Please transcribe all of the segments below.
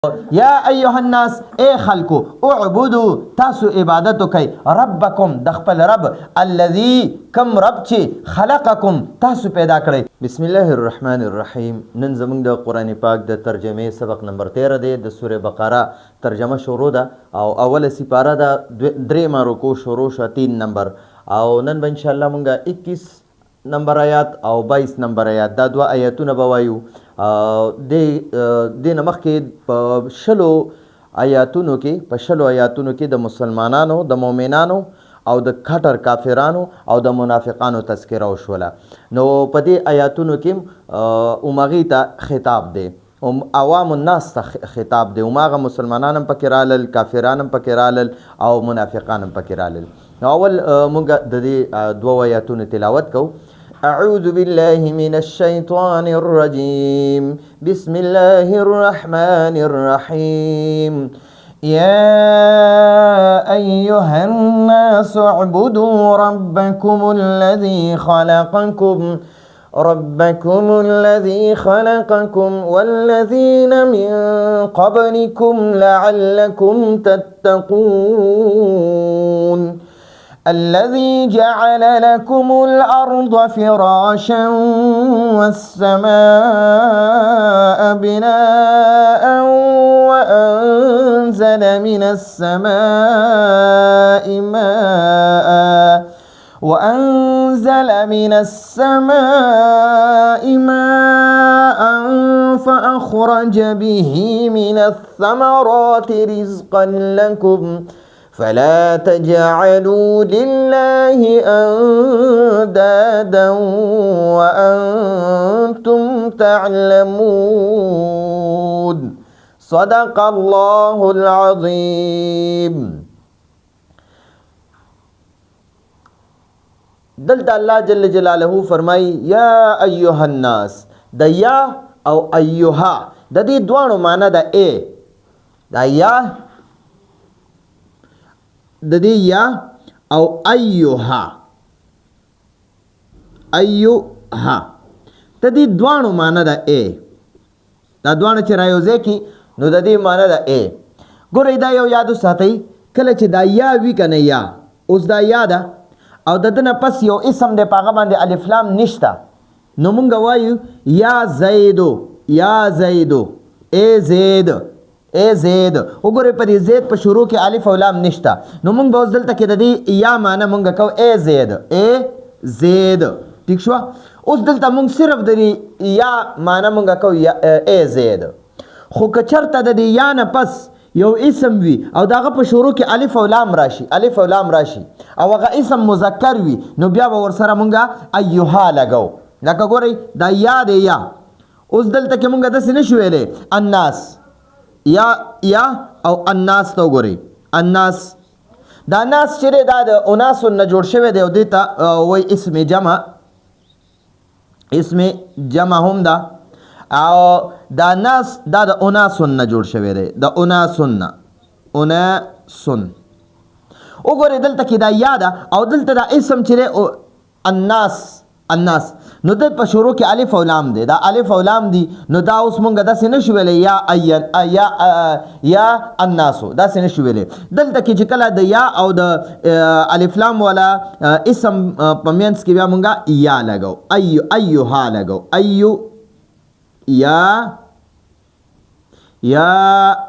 یا ایها الناس اے خلکو اعبدو تاسو عبادت وکئ ربکم د خپل رب الذي کم رب چې خلقکم تاسو پیدا کړئ. بسم الله الرحمن الرحیم. نن زموږ د قرآن پاک د ترجمې سبق نمبر 13 دی. د سوره بقره ترجمه شروع ده او اوله سپاره ده، درېمه رکوع شروع شوه 3 نمبر، او نن به انشاءالله مونږ 21 نمبر آیات او 22 نمبر آیات دا دوه آیاتونه به وایو. دې نه مخکې په شلو آیاتونو کې د مسلمانانو، د مؤمنانو او د کټر کافرانو او د منافقانو تذکره وشوله. نو په دې آیاتونو کې همغې ته خطاب دی، عوام الناس ته خطاب دی. هماغه مسلمانان هم پکې رالل، کافران هم پکې رالل او منافقان هم پکې رالل. اول مونږ د دې دوه آیاتونو تلاوت کوو. أعوذ بالله من الشيطان الرجيم. بسم الله الرحمن الرحيم. يا أيها الناس اعبدوا ربكم الذي خلقكم والذين من قبلكم لعلكم تتقون. الذي جعل لكم الأرض فراشا والسماء بناء وأنزل من السماء ماء فأخرج به من الثمرات رزقا لكم فلا تجعلوا لله أندادا وأنتم تعلمون. صدق الله العظيم. دلته الله جل جلاله فرمای یا ایها الناس. د یا او ایها د دې دوانو معنی د ا د یا د دې یا او ایها د دې دوانو معنی د ا. دا دوانه چې رايوځي کی نو د دې معنی د ا. ګورئ دا یو یاد ساتئ، کله چې دا یا وی کنه یا اوس دا یا ده او د دنه پس یو اسم دی پاغه باندې الف لام نشته، نو مونږ وایو یا زیدو ای زید. وګورئ په دې زید په شروع کې الف او لام نشته، نو مونږ به اوس دلته کې د دې یا معنی مونږ کو ای زید. ٹھیک شو؟ اوس دلته مونږ صرف د دې یا معنی مونږ کو ای زید. خو که چرته د دې یا نه پس یو اسم وي او داغه په شروع کې الف او لام راشي او هغه اسم مذکر وي، نو بیا به ورسره مونږ ایها لګو. لکه ګورئ دا یا دی یا. اوس دلته کې مونږ داسې نشو ویلی الناس یا او الناس ته وګورئ. الناس دا ناس چې دی دا د اناسو نه جوړ شوی دی او دې ته وایي اسم جمع هم ده، او دا ناس دا د اناسون نه جوړ شوی دی، د اناسون. وګورئ دلته کې دا یا ده او دلته دا اسم چې دی الناس. نو د په شروع کې الف او لام دی، دا الف او لام دی، نو دا اوس مونږ داسې نشو ویلی یا الناسو، داسې نشو ویلی. دلته کې چې کله د یا او د الف لام والا اسم په منځ کې بیا مونږ یا لګو، ایها لګو، یا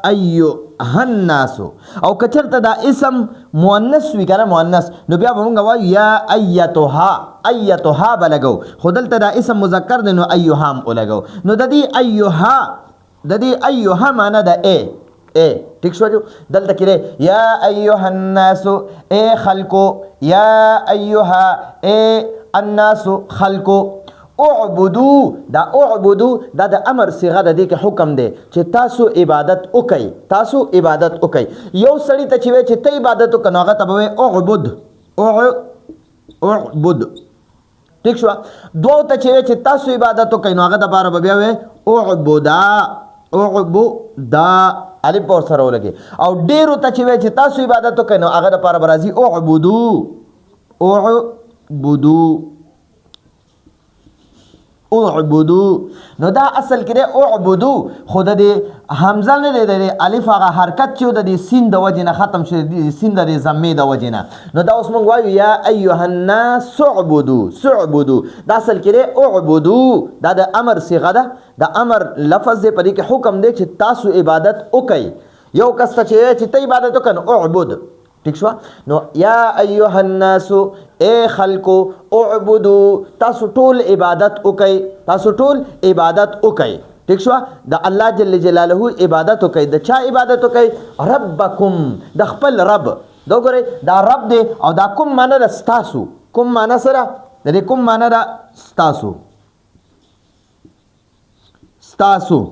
ایها الناس. او که چېرته دا اسم مؤنث وي که نه مؤنث، نو بیا به مونږ وایو یا ایتها به لګو. خو دلته دا اسم مذکر دی نو ایها هم ولګو. نو د دې ایها معنی د ا. ٹھیک شو؟ دلته کې یا ایها الناس ای خلکو، یا ایها ای الناس خلکو. اعبدو دا د امر صيغه د دې کې حکم دی چې تاسو عبادت وکئ. یو سړی ته چې وایي چې ته عبادت وکړه نو هغه ته به وایي اعبد. ٹھیک شو؟ دوو ته چې وایي چې تاسو عبادت وکئ نو هغه دپاره به بیا وایي اعبدا الف په ورسره ولګي. او ډېرو ته چې وایي چې تاسو عبادت وکئ نو هغه دپاره به راځي اعبدو. اعبدو. نو دا اصل کې دی اعبدو، خو د دې حمزه نه دی د الف هغه حرکت چې د دې سین د وجې نه ختم شوی دی، سین د دې ضمې د وجې نه. نو دا اوس موږ وایو یا ایها الناس اعبدو، اعبدو دا اصل کې دی اعبدو، دا د امر صيغه ده، د امر لفظ دی، په دې کې حکم دی چې تاسو عبادت وکئ. یو کس ته چې ته عبادت وکړه اعبد، ٹھیک شو. نو یا ایها الناس اے خلقو اعبدو، تاسو ټول عبادت وکئ، تاسو ټول عبادت وکئ، ٹھیک شو. د الله جل جلاله عبادت وکئ. د چا عبادت وکئ؟ ربکم، د خپل رب. دا وګورئ دا رب دی او دا کوم معنی ده؟ ستاسو. کوم معنی سره؟ د دې کوم معنی ده؟ ستاسو، ستاسو.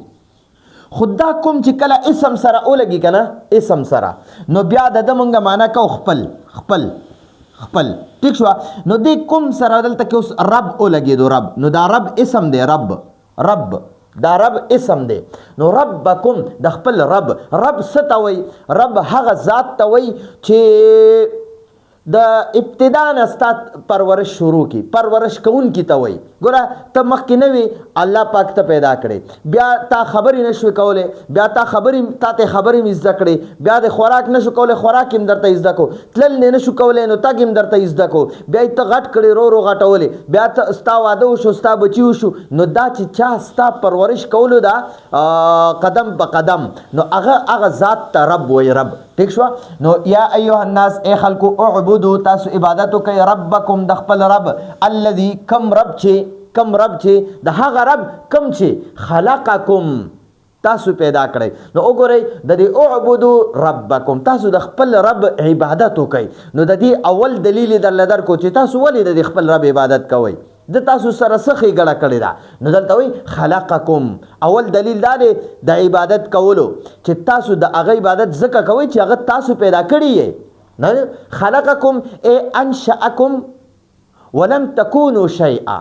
خدا کوم چې کله اسم سره ولګي کنه، اسم سره، نو بیا د مونږه معنا کو خپل خپل خپل، ٹھیک شو. نو دې کوم سره دلته کې اوس رب ولګي دو رب، نو دا رب اسم دی، رب رب دا رب اسم دی. نو ربکم د خپل رب. رب څه ته وایي؟ رب هغه ذات ته وایي چې د ابتدا نه ستا پرورش شروع کی، پرورش کوونکي ته وایي. ګوره ته مخکې نه وي، الله پاک ته پیدا کړې، بیا تا خبرې نه شوې کولی، بیا تا ته خبرې مې زده کړې، بیا د خوراک نه شو کولی، خوراک هم درته زده کو، تلل نه شو کولی نو تګ هم درته زده کو، بیا یې ته غټ کړې، رو رو غټولې، بیا ته ستا واده وشو، ستا بچي وشو. نو دا چې چا ستا پرورش کولو دا قدم په قدم، نو هغه ذات ته رب وایي، رب، ٹھیک شو. نو یا ایها الناس اے خلقو اعبدو، تاسو عبادت وکئ ربکم د خپل رب، الذي کم رب چې، کم رب چې د هغه رب کم چې خلقکم تاسو پیدا کړئ. نو وګورئ د دې اعبدو ربکم، تاسو د خپل رب عبادت وکئ. نو د دې اول دلیل درله درکو چې تاسو ولې د خپل رب عبادت کوئ، د تاسو سره څه ښېګړه کړې ده. نو دلته وایي خلقکم، اول دلیل دا دی د عبادت کولو چې تاسو د هغه عبادت ځکه کوئ چې هغه تاسو پیدا کړي یې. نه خلقکم ای انشأکم ولم تکونوا شیئا.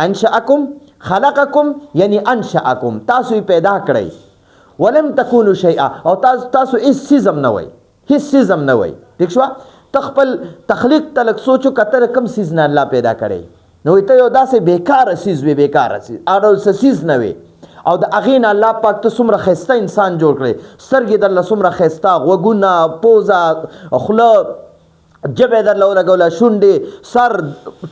انشأکم، خلقکم یعنی انشأکم، تاسو پیدا کړئ، ولم تکونوا شیئا، او تاسو هیڅ څیز هم نه وئ، هیڅ څیز هم نه وئ، ٹھیک شو. ته خپل تخلیق ته لږ سوچو کته کوم څیز نه الله پیدا کړی، نو ته یو داسې بیکاره څیز وي، بیکاره څیز، اړو څه څیز نه وي، او د هغې نه الله پاک ته څومره ښایسته انسان جوړ کړی، سترګې درله څومره ښایسته، غوږونه، پوزه، خوله، جبه درله ولګوله، شونډې، سر،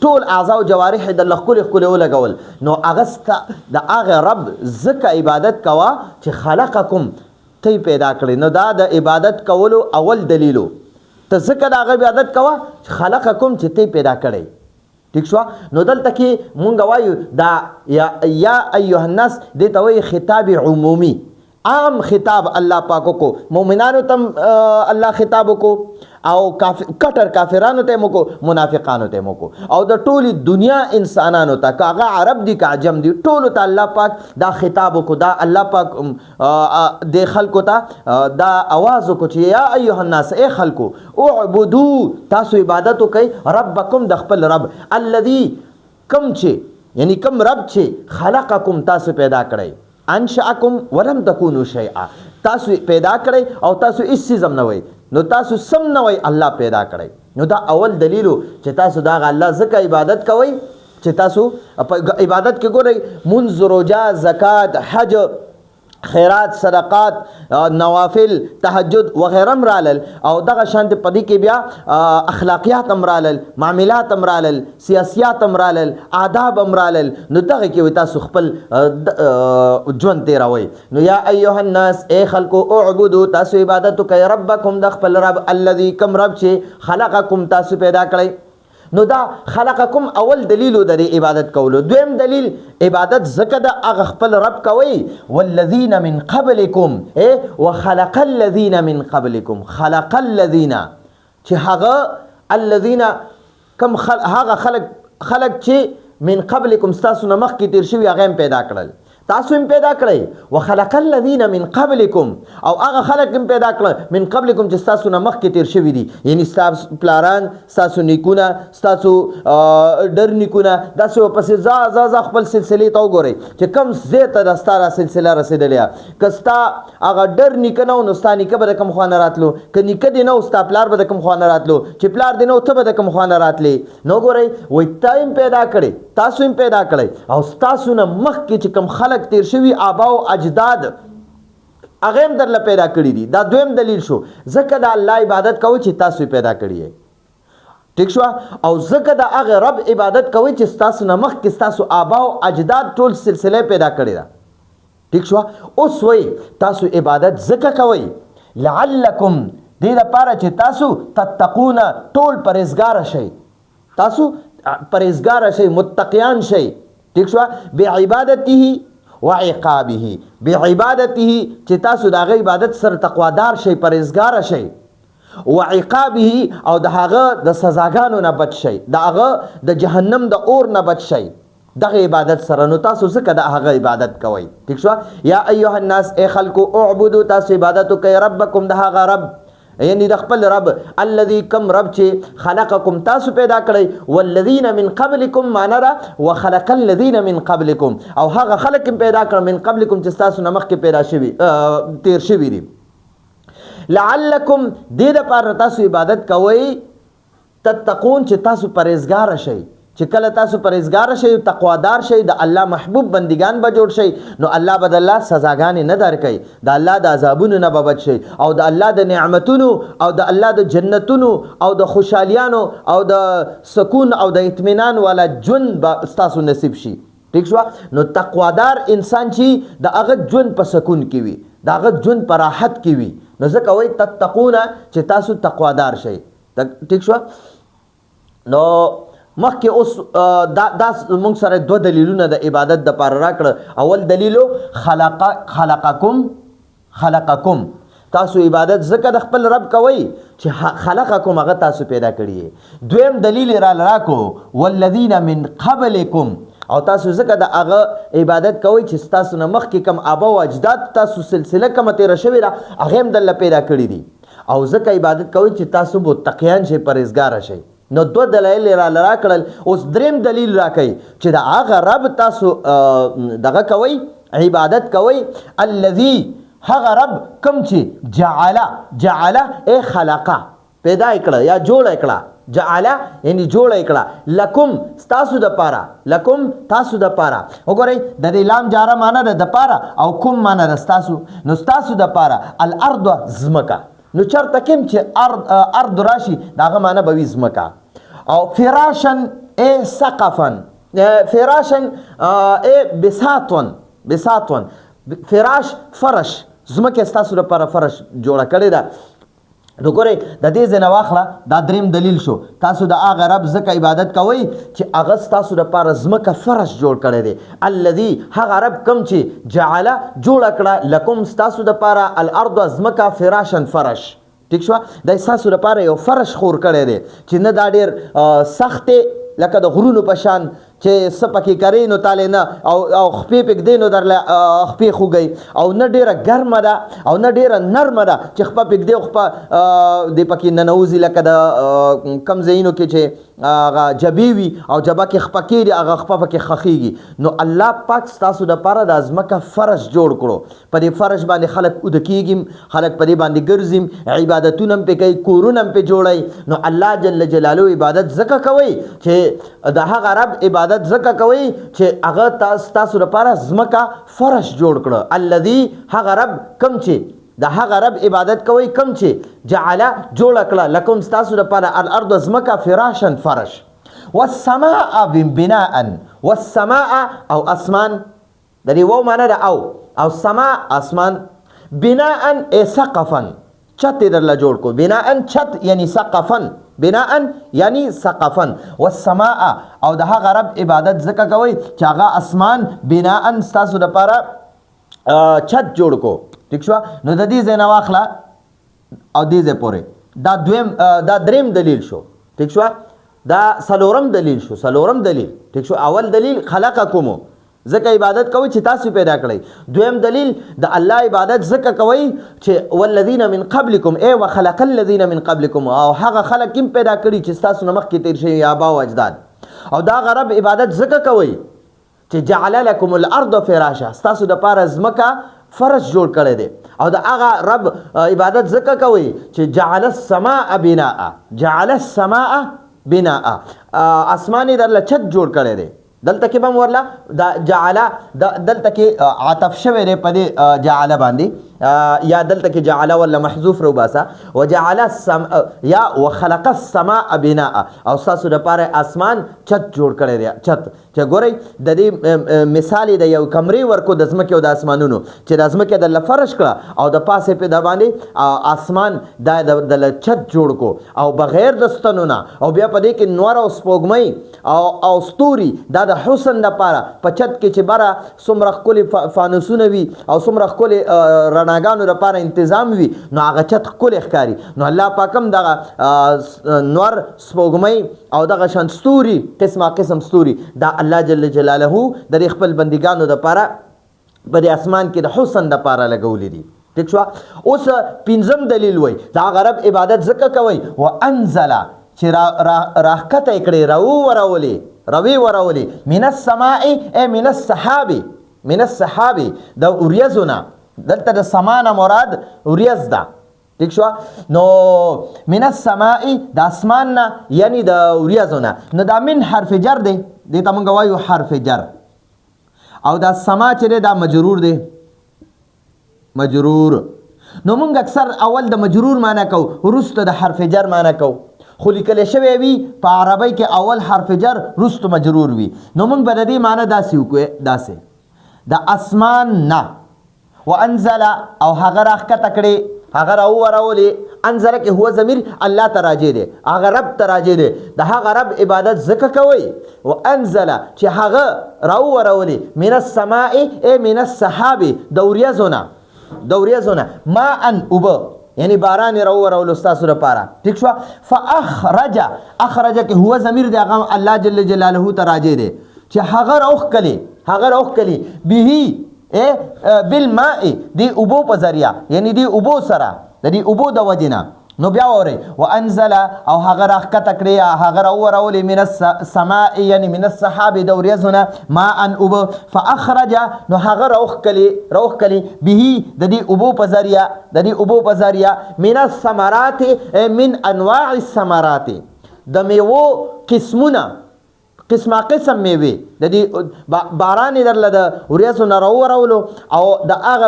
ټول اعضا او جوارح درله ښکلې ښکلې ولګول. نو هغه ستا د هغه رب ځکه عبادت کوه چې خلقکم ته یې پیدا کړې. نو دا د عبادت کولو اول دلیلو، ته ځکه د هغه عبادت کوه چې خلقکم چې ته یې پیدا کړی، ٹھیک شو. نو دلته کې مونږ وایو دا یا ایها الناس دې ته وایي خطاب عمومي، عام خطاب الله پاکو کو، مومنانو تم الله خطاب کو، او کټر کافرانو ته مو کو، منافقانو ته مو کو، او د ټولي دنیا انسانانو ته، که هغه عرب دي که عجم دي، ټولو ته الله پاک دا خطاب کو، دا الله پاک د خلکو ته دا आवाज کو چې یا ایها الناس اے خلکو اعبدو، تاسو عبادت وکئ ربکم د خپل رب، الذي کم چې یعنی کم رب چې خلقکم تاسو پیدا کړئ، انشأکم ولم تکونوا شیئا، تاسو پیدا کړئ او تاسو هیڅ څیز هم نه وئ، نو تاسو سم نه وئ، الله پیدا کړئ. نو دا اول دلیلو چې تاسو دا الله ځکه عبادت کوئ چې تاسو عبادت کې ګورئ منځ، روژه، زکات، حج، خیرات، صدقات، نوافل، تهجد وغیره مرالل، او دغه شانت پدې کې بیا اخلاقیات امرالل، معاملات امرالل، سیاسيات امرالل، آداب امرالل. نو دغه کې تاسو خپل ژوند تیروي. نو یا ایها الناس اے خلقو اعبدو، تاسو عبادت کوئ ربکم د خپل رب، الذي کم رب چې خلقکم تاسو پیدا کړئ. نو دا خلقکم اول دلیلو د عبادت کولو. دویم دلیل عبادت زکه د هغه خپل رب کوي، والذین من قبلکم اے وخلق الذین من قبلکم، خلق الذین چې هغه الذین کم هغه خلق چې من قبلکم ستاسو نه مخکې تیر شوي هغه پیدا کړل. تاسو هم پیدا کړی وخلق الذین من قبلکم او هغه خلق هم پیدا کړل من قبلکم چې تاسو نه مخکې تیر شوي دي یعنی تاسو پلاران تاسو نیکونه تاسو ډر نیکونه داسې ورپسې ځه خپل سلسلې ته وګورئ چې کوم ځای ته د ستا را سلسله رسېدلې که ستا هغه ډر نیکه نه و نو ستا نیکه به د کوم خوا نه راتلو که نیکه دې نه و ستا پلار به د کوم خوا نه راتلو چې پلار دې نه و ته به د کوم خوا نه راتلې نو ګورئ وایي تا هم پیدا کړی تاسو هم پیدا کړی او ستاسو نه مخکې چې کوم خلک تیر شوي آبا او اجداد هغه هم درله پیدا کړي دي دا دویم دلیل شو ځکه د الله عبادت کوئ چې تاسو پیدا کړي یې ټیک شو او ځکه د هغه رب عبادت کوئ چې ستاسو نه مخکې ستاسو آبا او اجداد ټول سلسله پیدا کړې ده ټیک شو اوس وایي تاسو عبادت ځکه کوئ لعلکم دې دپاره چې تاسو تتقونه ټول پرهیزګاره شئ تاسو پرهیزګاره شئ متقیان شئ ٹھیک شو بعبادته وعقابه بعبادته چې تاسو د هغه عبادت سره تقوادار شئ پرهیزګاره شئ وعقابه او د هغه د سزاګانو نه بچ شئ د هغه د جهنم د اور نه بچ شئ دغه عبادت سره نو تاسو څه د هغه عبادت کوئ ٹھیک شو یا ایها الناس ای خلکو اعبدوا تاسو عبادت کوئ ربکم د هغه رب یعنی د خپل رب الذي کم رب چې خلقکم تاسو پیدا کړی والذین من قبلکم معنا را وخلق الذین من قبلکم او هغه خلق پیدا کړ من قبلکم چې تاسو نه مخکې پیدا شوي تیر شوي دي لعلکم دې دپاره تاسو عبادت کوئ تتقون چې تاسو پرهیزګاره شئ چې کله تاسو پرهیزګاره شئ تقوادار شئ د الله محبوب بندگان به جوړ شئ نو الله به د الله سزاګانې نه درکوي د الله د عذابونو نه به بچ شئ او د الله د نعمتونو او د الله د جنتونو او د خوشحالیانو او د سکون او د اطمینان والا ژوند به ستاسو نصیب شي ٹھیک شو نو تقوادار انسان چې د هغه ژوند په سکون کې وي د هغه ژوند په راحت کې وي نو ځکه وایي تتقونه چې تاسو تقوادار شئ ٹھیک شو نو مخکې اوس دا موږ سره دوه دلیلونه د عبادت دپاره راکړه اول دلیلو خلقکم تاسو عبادت ځکه د خپل رب کوئ چې خلقکم هغه تاسو پیدا کړي دویم دلیل را راکو والذین من قبلکم او تاسو ځکه د هغه عبادت کوئ چې ستاسو نه مخکې کم آبا و اجداد تاسو سلسله کومه تېره شوې ده هغې هم دله پیدا کړي دي او ځکه عبادت کوئ چې تاسو متقیان شئ پرهیزګاره شئ نو دو دلایل را کړل اوس دریم دلیل راکوي چې د هغه رب تاسو دغه کوئ عبادت کوئ الذي هغه رب کوم چې جعله ای خلقه پیدا کړه یا جوړ کړه جعله یعنی جوړ کړه لکم تاسو دپاره لکم تاسو دپاره وګورئ د دې لام جاره معنی ده دپاره او کوم معنی ده ستاسو نو ستاسو دپاره الارض ځمکه نو چرته کوم چې ارض راشي د هغه معنی به وي ځمکه او فراشن ای سقفن فراشن ای بساطن فراش فرش ځمکه ستاسو لپاره فرش جوړه کړې ده نو ګورئ د دې ځای نه واخله دا دریم دلیل شو تاسو د هغه رب ځکه عبادت کوئ چې هغه ستاسو لپاره ځمکه فرش جوړ کړی دی الذي هغه رب کوم چې جعله جوړه کړه لکم ستاسو دپاره الارض ځمکه فراشن فرش ټیک شوه دا ستاسو لپاره یو فرش خور کړی دی چې نه دا ډېر سخت لکه د غرونو په شان چې څه پکې کرې نو تالی نه او خپې پږدې نو درله خپې خوږئ او نه ډېره ګرمه ده او نه ډېره نرمه ده چې خپه پږدې خپه دې پکې ننوځي لکه د کم ځایونو کې چې هغه جبې وي او جبه کې خپه کېږي هغه خپه پکې خښېږي نو الله پاک ستاسو دپاره د ځمکه فرش جوړ کړو په دې فرش باندې خلک اوده کېږي خلک په دې باندې ګرځي عبادتونه هم پې کوي کورونه هم پې جوړوي نو الله جل جلاله عبادت ځکه کوئ چې د هغه رب عبادت ځکه کوئ چې هغه ستاسو لپاره ځمکه فرش جوړ کړه الذي هغه رب کوم چې د هغه رب عبادت کوئ کوم چې جعله جوړه کړه لکم ستاسو لپاره الارض ځمکه فراشن فرش والسماء بناء والسماء او اسمان د دې واو معنی ده او سما اسمان بناء ای سقفا چت درله جوړ کو بناء چت یعنی سقفا بناء یعنی سقفا والسماء او د هغه رب عبادت ځکه کوئ چې هغه اسمان بناء ستاسو لپاره چت جوړ کو ٹھیک شو نو د دې ځای نه واخله او دې ځای پورې دا دریم دلیل شو ٹھیک شو دا څلورم دلیل شو ټیک شو اول دلیل خلقکم ځکه عبادت کوي چې تاسو پیدا کړی. دویم دلیل د الله عبادت ځکه کوي چې والذین من قبلکم ای وخلق الذین من قبلکم، او هغه خلق هم پیدا کړي چې تاسو نه مخکې تیر شوي آبا او اجداد. او دا رب عبادت ځکه کوي چې جعل لكم الارض فراشا، تاسو د پاره ځمکه فرش جوړ کړی دی. او د هغه رب عبادت ځکه کوي چې جعل السماء بناء، جعل السماء بناء، اسماني درله چت جوړ کړی دی. دلته کې به ورله دا جعل دلته کې عطف شوی دی په دې جعل باندې، یا دلته کې جعل ولا محذوف رو باسا وجعل یا وخلق السماء بناء، او تاسو د پاره اسمان چت جوړ کړی دی. چت چې ګورئ د دې مثال د یو کمرې ورکو د ځمکې او د اسمانونو چې د ځمکې د فرش کړه او د پاسه په د باندې اسمان د چت جوړ کو او بغیر د ستنو نه، او بیا په دې کې نور او سپوږمۍ او ستوري دا د حسن لپاره په چت کې چې بره څومره ښکلي فانوسونه وي او څومره ښکلي رڼاګانو لپاره تنظیم وي، نو هغه چت ښکلی ښکاري. نو الله پاک هم دغه نور سپوږمۍ او دغه شان ستوري قسمه قسم ستوري دا الله جل جلاله د خپل بندګانو لپاره په دې اسمان کې د حسن لپاره لګولې دي. ٹھیک شو. اوس پنځم دلیل وای دا غرب عبادت ځکه کوي وانزل چې راکته کړي روي ورولي من السماء ای من السحاب، من السحاب د اوریزونه، دلته د سمانه مراد اوریز ده. ٹھیک شو. نو من السماء د اسمان نه یعنی د اوریزونه، نو دا من حرف جر دی، دې ته مونږ وایو حرف جر. او دا سما چې دا مجرور دی، مجرور. نو مونږ اکثر اول د مجرور معنی کو، وروسته د حرف جر معنی کو، خو لیکل شوی وي په عربی کې اول حرف جر وروسته مجرور وي. نو مونږ به د دې معنی داسې وکړو، داسې د اسمان نه وانزل او هغه راښکته کړي، هغه راورولې. انزل کې هو ضمیر الله ته راجع دی، هغه رب ته راجع دی. د هغه رب عبادت ځکه کوئ وانزل چې هغه راورولې من السماء ای من السحاب د وریځونه ما ان اوبه یعنی باران راورولو ستاسو لپاره. ٹھیک شو. فاخرج کې هو ضمیر دی، هغه الله جل جلاله ته راجع دی چې هغه راوخکلی به بالماء دی اوبو په ذریعہ، یعنی دی اوبو سره د دې اوبو د وجنه. نو بیا وره وانزل او هغه راښکته کړي، هغه راورولې من السماء یعنی من السحاب د وریځونه ما ان اوبه. فاخرج نو هغه راوخکلی به د دې اوبو په ذریعہ من الثمرات من انواع الثمرات د میوو قسمونه، قسمه قسم میوه د دې باران درله د وریځو نه راورولو او د هغه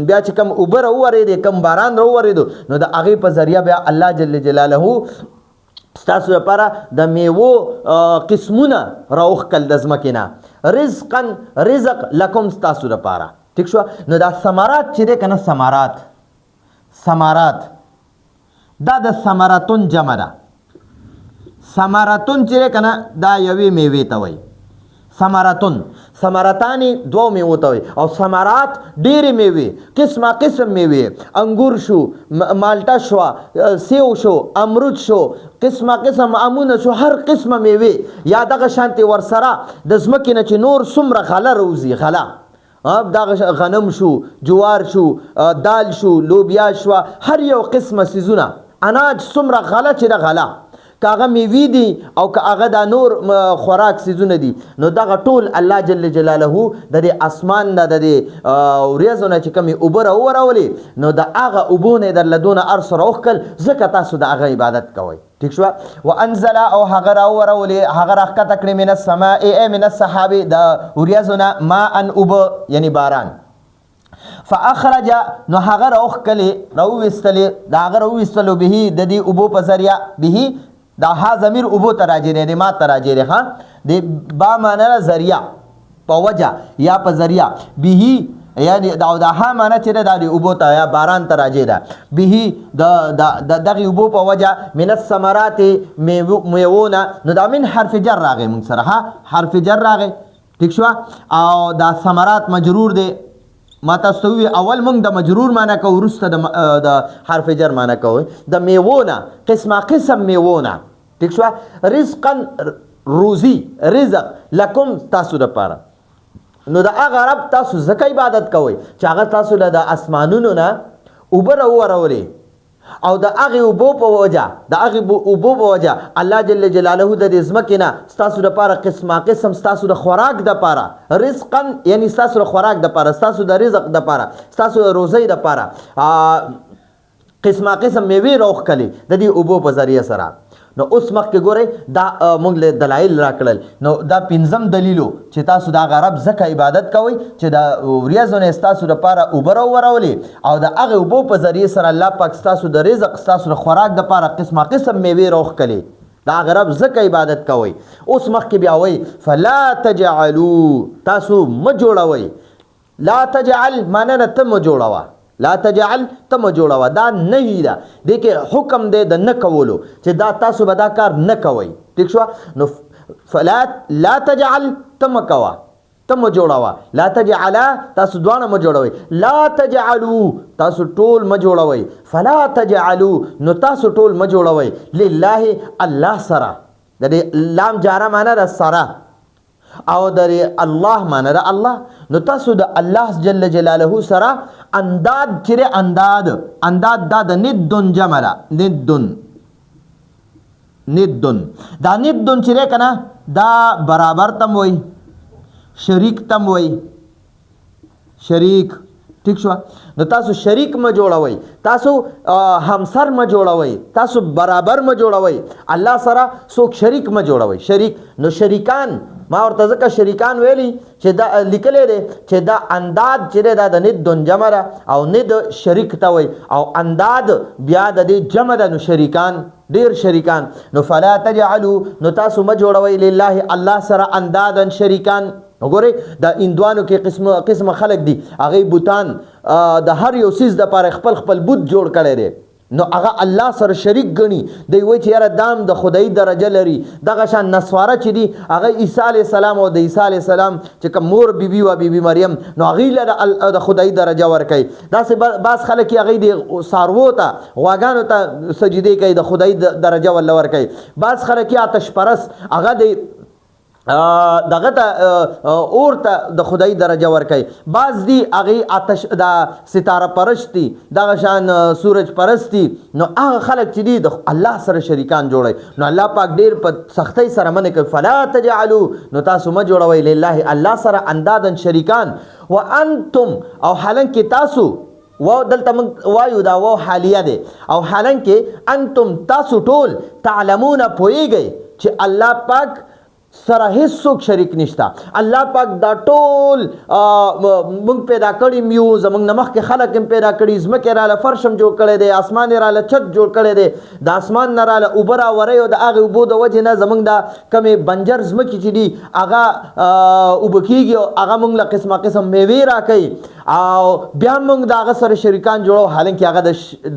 بیا چې کوم اوبه راورېدې، کوم باران راورېدو، نو د هغې په ذریعه بیا الله جل جلاله ستاسو لپاره د میوو قسمونه راوښکل د ځمکې نه، رزق لکم ستاسو لپاره. ٹھیک شو. نو دا ثمرات چې دی که نه، ثمرات دا د ثمرتون جمع ده. ثمرتون چې کنه دا یوې میوې ته وایي، ثمرتانی دوه میوو ته وایي، او ثمرات ډېرې میوې، قسمه قسم میوې، انګور شو، مالټه شوه، سیو شو، امرود شو، قسمه قسم امونه شو، هر قسمه میوې. یا دغه شانتې ورسره د ځمکې نه چې نور څومره غله روزي، غله دغه غنم شو، جوار شو، دال شو، لوبیا شوه، هر یو قسمه سیزونه، اناج څومره غله چې د غله که هغه میوې دي او که هغه دا نور خوراک سیزونه دي، نو دغه ټول الله جل جلاله د دې اسمان نه د دې وریځو نه چې کومې اوبه راورولې، نو د هغه اوبو نه یې درله دونه هر څه راوښکل، ځکه تاسو د هغه عبادت کوئ. ٹھیک شو. وانزل او هغه راورولې، هغه راښکته کړې من السماء ای من السحاب د وریځو نه ما ان اوبه یعنی باران. فاخرج نو هغه راوویستلې، د هغه راوویستلو به د دې اوبو په ذریعه، به دا ها ضمیر اوبو ته راجع دی، ما ته راجع دی. ها د با معنی ذریعہ په وجه یا په ذریعہ، به یعنی دا ها معنی چې دا د اوبو ته یا باران ته راجع ده، به دغه اوبو په وجه من الثمرات میوونه. نو دا من حرف جر راغی موږ سره، ها حرف جر راغی. ٹھیک شو. او دا ثمرات مجرور دی، ما تاسو وی اول مونږ د مجرور معنی کو، وروسته د حرف جر معنی کو د میوونه، قسمه قسم میوونه. ٹھیک شو. رزقا روزی، رزق لکم تاسو لپاره. نو د هغه رب تاسو ځکه عبادت کوئ چې هغه تاسو له د اسمانونو نه اوبه راورولې او د هغې اوبو په وجه د هغې اوبو په وجه الله جل جلاله د دې ځمکې نه ستاسو دپاره قسمه قسم ستاسو د خوراک دپاره رزقا یعنی ستاسو د خوراک دپاره ستاسو د رزق دپاره ستاسو د روزۍ دپاره قسمه قسم میوې راوښکلې د دې اوبو په ذریعه سره نو اوس مخکې ګورئ دا موږ له دلایل راکړل نو دا پنځم دلیلو چې تاسو د هغه رب ځکه عبادت کوئ چې د وریځو نه ستاسو دپاره اوبه راورولې او د هغې اوبو په ذریعې سره الله پاک ستاسو د رزق ستاسو د خوراک دپاره قسمه قسم میوې راوښکلې د هغه رب ځکه عبادت کوئ اوس مخکې بیا وایي فلا تجعلوا تاسو مه جوړوئ لا تجعل معنی نه ته مه جوړوه لا تجعل ته مه جوړوه دا نهي ده دې کې حکم دی د نه کولو چې دا تاسو به دا کار نه کوئ ټیک شوه نو فلا لا تجعل ته مه کوه ته مه جوړوه لا تجعلا تاسو دواړه مه جوړوئ لا تجعلو تاسو ټول مه جوړوئ فلا تجعلو نو تاسو ټول مه جوړوئ لله الله سره د دې لام جاره معنی ده سره او در الله معنی ده الله نو تاسو د الله جل جلاله سره انداد چیرې انداد دا د ندن جمع ده ندن دا ندن چیرې که نه دا برابر تم وی شریک تم وی شریک ٹھیک شو نو تاسو شریک ما جوړوي تاسو همسر ما جوړوي تاسو برابر ما جوړوي الله سره څوک شریک ما جوړوي شریک نو شریکان ما ورته ځکه شریکان ویلي چې دا لیکلی دی چې دا انداد چې دی دا د ند جمع ده او ند شریک ته وایي او انداد بیا د دې جمع ده نو شریکان ډیر شریکان نو فلا تجعلوا نو تاسو مه جوړوئ لله الله سره اندادا شریکان وګورئ د هندوانو کې قسمه خلک دي هغوی بوتان د هر یو څیز دپاره خپل خپل بوت جوړ کړی دی نو هغه الله سره شریک ګڼي دی وایي چې یاره دام د خدایي درجه لري دغه شان نسواره چې دي هغه عیسی علیه السلام او د عیسی علیه السلام چې کوم مور بیبي وه بیبي مریم نو هغوی له د خدایي درجه ورکوي داسې بعض خلک یې هغوی د څاروو ته غواګانو ته سجدې کوي د خدایي درجه ورله ورکوي بعض خلک یې آتش پرست هغه د دغه ته اور ته د خدای درجه ورکوي بعض دي هغې آتش د ستاره پرست دي دغه شان سورج پرست دي نو هغه خلک چې دي د الله سره شریکان جوړوي نو الله پاک ډېر په سختۍ سره منع کوي فلا تجعلوا نو تاسو مه جوړوئ لله الله سره اندادا شریکان وانتم او حالانکې تاسو و دلته موږ وایو دا و حالیه دی او حالانکې انتم تاسو ټول تعلمون پوهیږئ چې الله پاک سره هیڅوک شریک نشته الله پاک دا ټول موږ پیدا کړي یو زموږ نه مخکې خلک هم پیدا کړي ځمکې راله فرش هم جوړ کړی دی اسمان یې راله چت جوړ کړی دی د اسمان نه راله اوبه راورئ او د هغې اوبو د وجې نه زموږ دا کمې بنجر ځمکې چې دي هغه اوبه کېږي او هغه موږ له قسمه قسم میوې راکوي او بیا موږ د هغه سره شریکان جوړو حالانکې هغه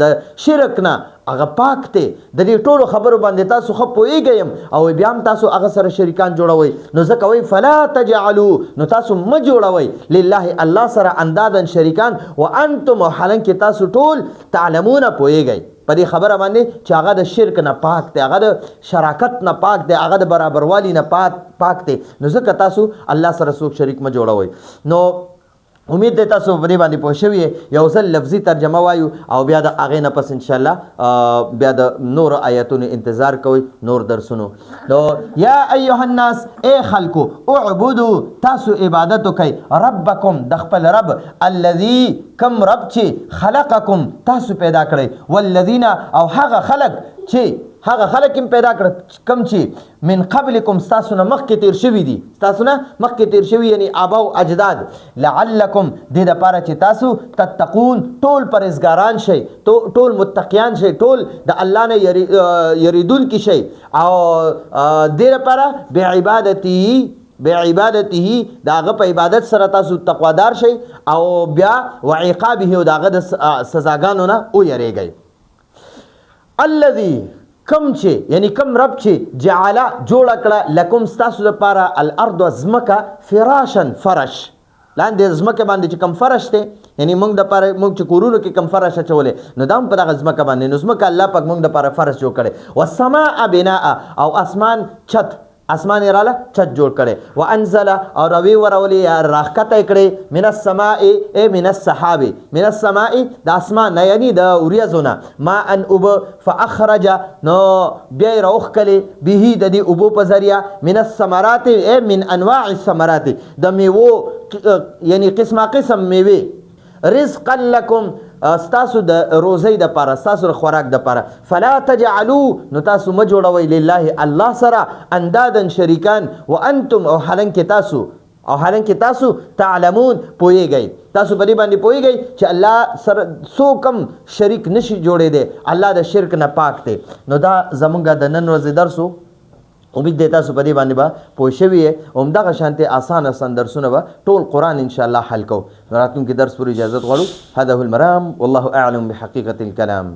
د شرک نه هغه پاک دی د دې ټولو خبرو باندې تاسو ښه پوهیږئ او بیا هم تاسو هغه سره شریکان جوړوئ نو ځکه وایي فلا تجعلوا نو تاسو مه جوړوئ لله الله سره اندادا شریکان وانتم او حالانکې تاسو ټول تعلمون پوهیږئ په دې خبره باندې چې هغه د شرک نه پاک دی هغه د شراکت نه پاک دی هغه د برابروالي نه پاک دی نو ځکه تاسو الله سره څوک شریک مه جوړوئ نو امید دی تاسو په دې باندې پوه شوي یو ځل لفظي ترجمه وایو او بیا د هغې نه پس انشاءالله بیا د نورو آیتونو انتظار کوئ نور درسونو نو یا ایها الناس ای خلکو اعبدو تاسو عبادت وکئ ربکم د خپل رب الذي کم رب چې خلقکم تاسو پیدا کړئ والذین او هغه خلق چې هغه خلک هم پیدا کړه کم چې من قبلکم ستاسو نه مخکې تیر شوي دي ستاسو نه مخکې تیر شوي یعنی آبا او اجداد لعلکم دې دپاره چې تاسو تتقون ټول پرهیزګاران شئ ټول متقیان شئ ټول د الله نه یریدونکي شئ او دې دپاره بعبادته د هغه په عبادت سره تاسو تقوادار شئ او بیا وعقابه او د هغه د سزاګانو نه ویریږئ الذي کم چې یعنی کم رب چې جعله جوړه کړه لکم ستاسو دپاره الارض ځمکه فراشن فرش لاندې ځمکې باندې چې کم فرش دی یعنی موږ دپاره موږ چې کورونو کې کم فرش اچولی نو دا هم په دغه ځمکه باندې نو ځمکه الله پاک موږ دپاره فرش جوړ کړی والسماء بناء او اسمان چت اسمان یې راله چت جوړ کړی وانزل او روي ورولي یا راښکته کړی من السماء ای من السحاب من السماء د اسمان نه یعنی د وریځو نه ما ان اوبه فاخرج نو بیا یې راوښکلې به د دې اوبو په ذریعه من الثمرات ای من انواع الثمرات د میوو یعنی قسمه قسم میوې رزقا لکم ستاسو د روزۍ دپاره ستاسو د خوراک دپاره فلا تجعلوا نو تاسو مه جوړوئ لله الله سره اندادا شریکان وانتم او حالانکې تاسو تعلمون پوهیږئ تاسو په دې باندې پوهیږئ چې الله سره څوک هم شریک نشي جوړېدی الله د شرک نه پاک دی نو دا زمونږ د نن ورځې درس و امید دی تاسو په دې باندې به پوه شوي یې همدغه شانتې آسان درسونه به ټول قرآن انشاءالله حل کوو نو راتلونکي درس پورې اجازت غواړو هذا هو المرام والله اعلم بحقیقة الکلام